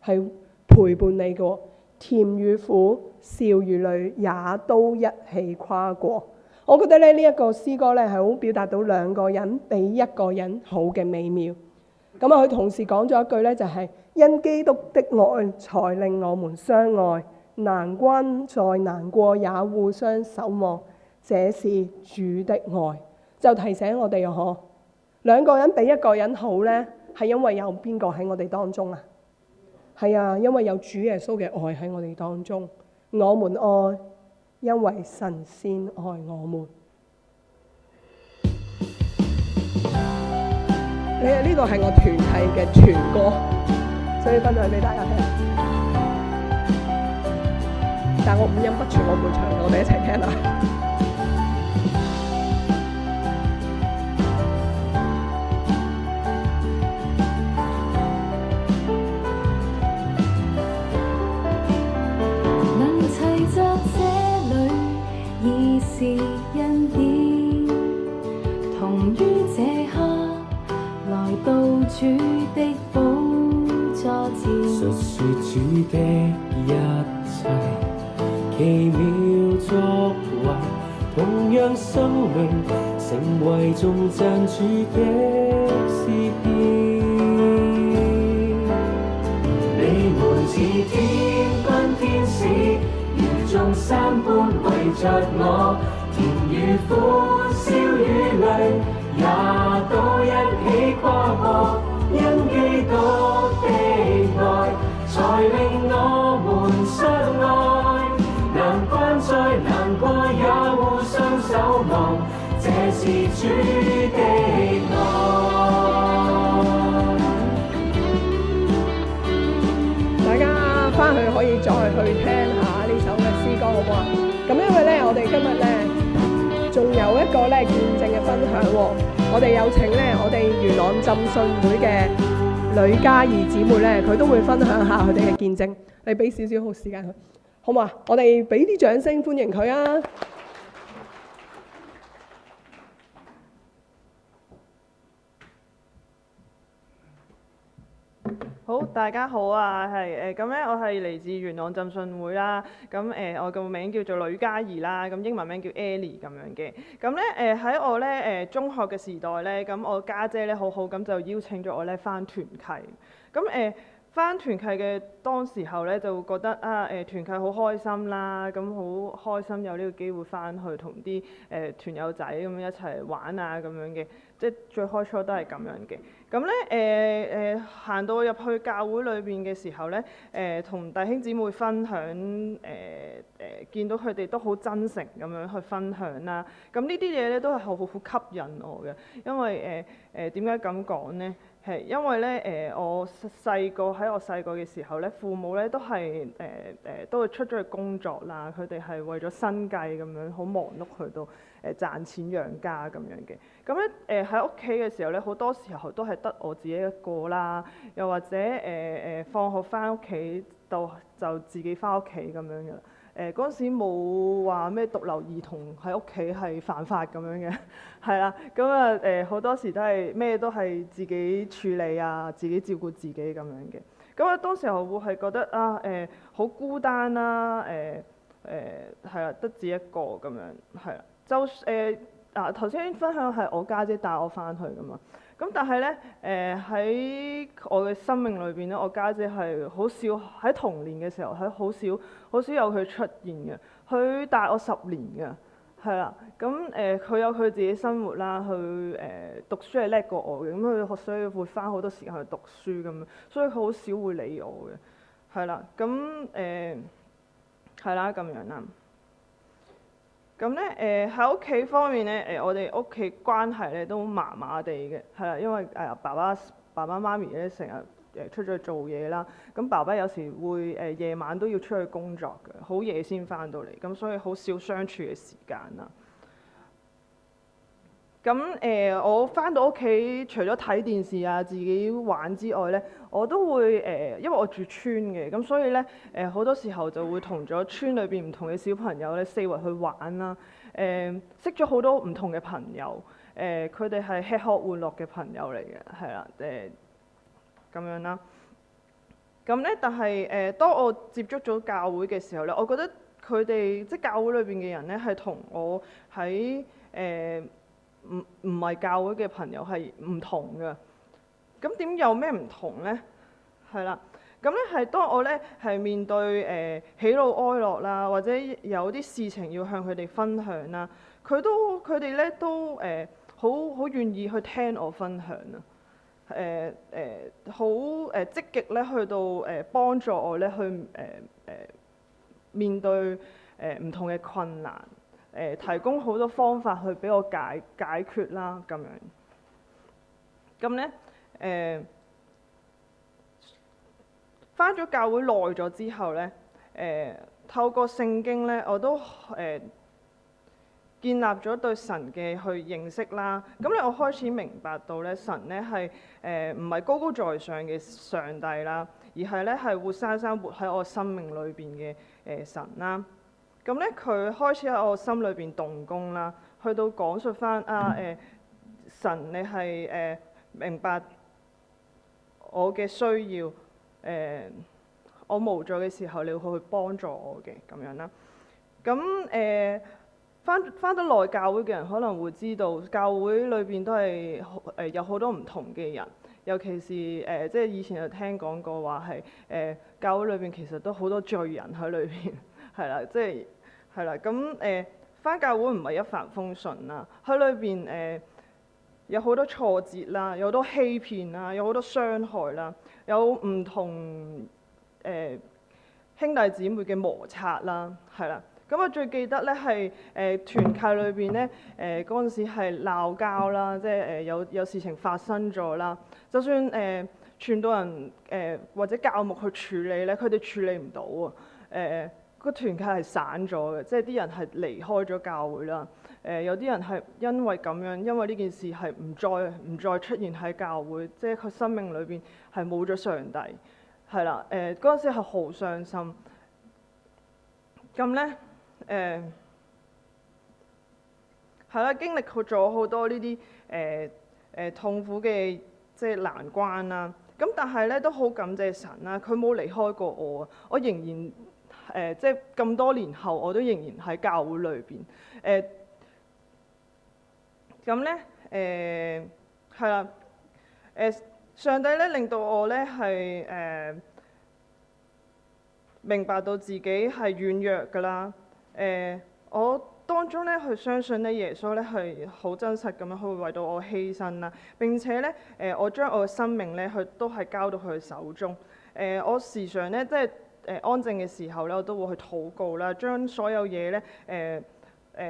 係陪伴你嘅。甜與苦，笑與淚，也都一起跨過。我覺得咧呢一個詩歌咧係好表達到兩個人比一個人好嘅美妙。咁啊，佢同時講咗一句咧，就係因基督的愛才令我們相愛，難關再難過也互相守望，這是主的愛。就提醒我哋嗬，兩個人比一個人好咧，係因為有邊個喺我哋當中啊？係啊，因為有主耶穌嘅愛喺我哋當中。我們愛，因為神先愛我們。呢個係我團契嘅全歌，所以分享俾大家聽。但我五音不全，我唔會唱，我哋一齊聽啦。是恩典，同於這刻來到主的寶座前，述說主的一切奇妙作為，同樣生命成為頌讚主的詩篇。你們似天軍天使，如眾山般圍着我，甜與苦，笑與淚，也都一起跨過。因基督的愛，才令我們相愛。難關再難過，也互相守望，這是主的愛。大家翻去可以再去聽下呢首嘅詩歌，好唔好啊？咁因為咧，我哋今日咧仲有一個咧見證嘅分享喎。我哋有請咧我哋元朗浸信會嘅呂嘉怡姊妹咧，佢都會分享下佢哋嘅見證。你俾少少好時間佢，好嘛？我哋俾啲掌聲歡迎佢啊！好，大家好啊，係咁咧，我係嚟自元朗浸信會啦。咁我個名叫做呂嘉怡啦，咁英文名叫 Ellie 咁樣嘅。咁咧喺我咧中學嘅時代咧，咁我家姐咧好好咁就邀請咗我咧返團契。咁返團契嘅當時候咧，就覺得啊團契好開心啦，咁好開心有呢個機會返去同啲團友仔咁樣一齊玩啊咁樣嘅，即係最開初都係咁樣嘅。咁咧行到入去教會裏邊嘅時候咧，同弟兄姊妹分享見到佢哋都好真誠咁樣去分享啦。咁呢啲嘢咧都係好吸引我嘅，因為點解咁講咧？係因為咧我細個嘅時候咧，父母咧都係都會出咗去工作啦，佢哋係為咗生計咁樣好忙碌去到賺錢養家咁樣嘅。咁咧喺屋企嘅時候咧，好多時候都係得我自己一個啦，又或者放學翻屋企就自己翻屋企咁樣嘅啦。嗰陣時冇話咩獨留兒童喺屋企係犯法咁樣嘅，係啦。咁啊好多時都係咩都係自己處理啊，自己照顧自己咁樣嘅。咁啊當時候會係覺得啊好孤單啦，係啦，得自己一個咁樣，係啦。就頭先分享係我家姐帶我翻去噶嘛。咁但係咧喺我嘅生命裏邊咧，我家姐係好少喺童年嘅時候係好少有佢出現嘅。佢大我10年嘅，係啦。咁佢有佢自己生活啦，佢讀書係叻過我嘅，咁佢所以會花好多時間去讀書咁樣，所以佢好少會理我嘅，係啦。咁係啦咁樣啦。咁咧喺屋企方面咧，我哋屋企關係咧都麻麻地嘅，係啦，因為爸爸媽咪咧成日出咗去做嘢啦，咁爸爸有時會夜晚都要出去工作嘅，好夜先翻到嚟，咁所以好少相處嘅時間啦。咁我翻到屋企，除咗睇電視啊、自己玩之外咧，我都會因為我住村嘅，咁所以咧好多時候就會同咗村裏邊唔同嘅小朋友咧四圍去玩啦。識咗好多唔同嘅朋友，佢哋係吃喝玩樂嘅朋友嚟嘅，係啦，咁樣啦。咁咧，但係當我接觸咗教會嘅時候咧，我覺得佢哋即係教會裏邊嘅人咧，係同我喺唔係教會嘅朋友係唔同嘅。咁點有咩唔同呢？係啦，咁咧係當我咧係面對喜怒哀樂啦，或者有啲事情要向佢哋分享啦，佢哋咧都好願意去聽我分享啊。好積極咧去到幫助我咧去面對唔同嘅困難。提供好多方法去俾我解決啦，咁樣。咁咧返咗教會耐咗之後咧，透過聖經咧，我都建立咗對神嘅去認識啦。咁咧，我開始明白到咧，神咧係唔係高高在上嘅上帝啦，而係咧係活生生活喺我生命裏邊嘅神啦。咁咧，佢開始喺我心裏邊動工啦，去到講述翻神你係明白我嘅需要，我無助嘅時候，你會去幫助我嘅咁樣啦。咁翻得耐教會嘅人可能會知道，教會裏邊都係有好多唔同嘅人，尤其是即係以前就聽講過話係教會裏邊其實都好多罪人喺裏邊，係啦，即係。係啦，咁返教會唔係一帆風順啦，喺裏邊有好多挫折啦，有好多欺騙啦，有好多傷害啦，有唔同兄弟姊妹嘅摩擦啦，係啦。咁我最記得咧係團契裏邊咧嗰陣時係鬧交啦，即係有事情發生咗啦，就算傳道人或者教牧去處理咧，佢哋處理唔到啊。個團契係散咗嘅，即係啲人係離開咗教會啦。有啲人係因為咁樣，因為呢件事係唔再出現喺教會，即係佢生命裏邊係冇咗上帝，係啦。嗰陣時係好傷心。咁咧係啦，經歷咗好多呢啲痛苦嘅即係難關啦。咁但係咧都好感謝神啦，佢冇離開過我啊，我仍然。即係咁多年後，我都仍然喺教會裏邊。咁咧係啦。上帝咧令到我咧係明白到自己係軟弱㗎啦。我當中咧去相信咧耶穌咧係好真實咁樣去為到我犧牲啦。並且咧我將我嘅生命咧佢都係交到佢手中。我時常咧即係。安靜嘅時候咧，我都會去禱告啦，將所有嘢咧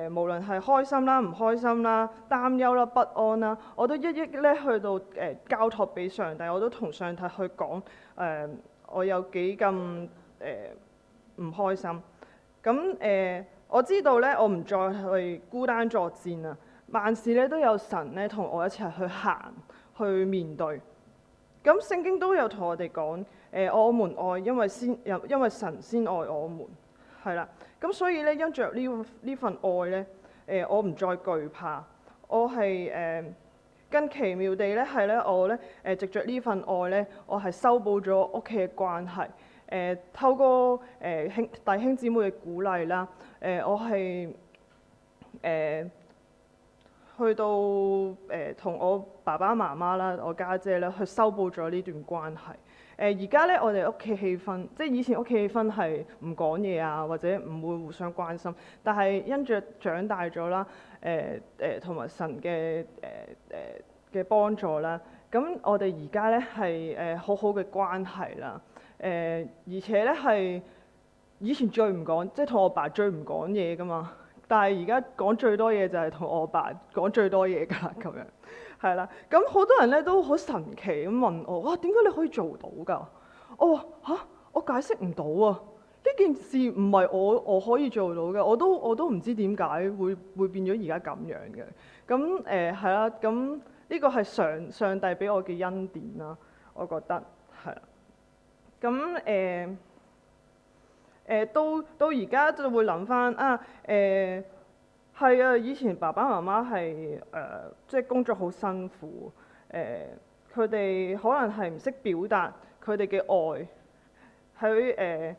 無論係開心啦、唔開心啦、擔憂啦、不安啦，我都一一咧去到交託俾上帝，我都同上帝去講我有幾咁唔開心。咁我知道咧，我唔再去孤單作戰啊，萬事咧都有神咧同我一齊去行去面對。咁聖經都有同我哋講，我們愛，因為神先愛我們，係啦。咁所以咧，因着呢份愛咧，我唔再懼怕，我係更奇妙地咧係咧，我咧藉着呢份愛咧，我係修補咗屋企嘅關係。透過弟兄姊妹嘅鼓勵啦，我係去到同我爸爸媽媽啦、我家姐咧去修補咗呢段關係。而家咧我哋屋企氣氛，即係以前屋企氣氛係唔講嘢啊，或者唔會互相關心。但係因着長大咗啦，同埋神嘅幫助啦，咁我哋而家咧係好好嘅關係啦。而且咧係以前最唔講，即係同我爸最唔講嘢噶嘛。但係而家講最多嘢就係同我爸講最多嘢㗎啦，咁樣係啦。咁好多人咧都好神奇咁問我，哇，點解你可以做到㗎？我話嚇，我解釋唔到啊！呢件事唔係我可以做到嘅，我都唔知點解會變咗而家咁樣嘅。咁係啦，咁呢個係上帝俾我嘅恩典啦，我覺得係啦。咁到而家就會諗翻啊，係啊，以前爸爸媽媽係即係工作好辛苦，佢哋可能係唔識表達佢哋嘅愛喺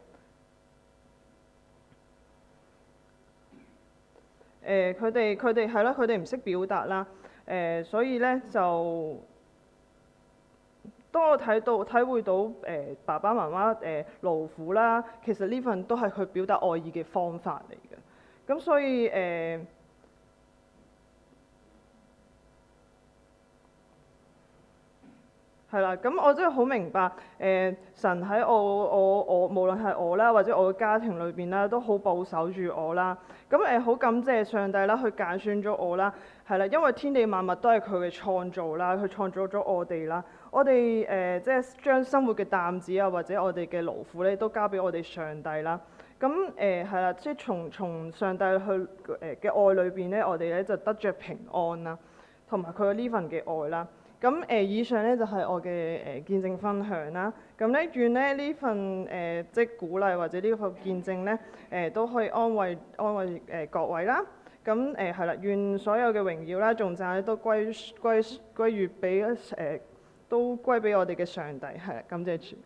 佢哋係啦，佢哋唔識表達啦，所以咧就當我體會到爸爸媽媽勞苦啦，其實呢份都係佢表達愛意嘅方法嚟嘅，咁所以係啦，咁我真係好明白神喺我無論係我啦，或者我嘅家庭裏邊啦，都好保守住我啦。咁好感謝上帝啦，去揀選咗我啦，係啦，因為天地萬物都係佢嘅創造啦，佢創造咗我哋啦。我哋即係將生活嘅擔子啊，或者我哋嘅勞苦咧，都交俾我哋上帝啦。咁係啦，即係從上帝去嘅愛裏邊咧，我哋咧就得着平安啦，同埋佢嘅呢份嘅愛啦。咁以上咧就係我嘅見證分享啦。咁咧願咧呢份即係鼓勵或者呢份見證咧都可以安慰各位啦。咁係啦，願所有嘅榮耀啦、頌讚咧都歸於俾都歸俾我哋嘅上帝。係啦，感謝主。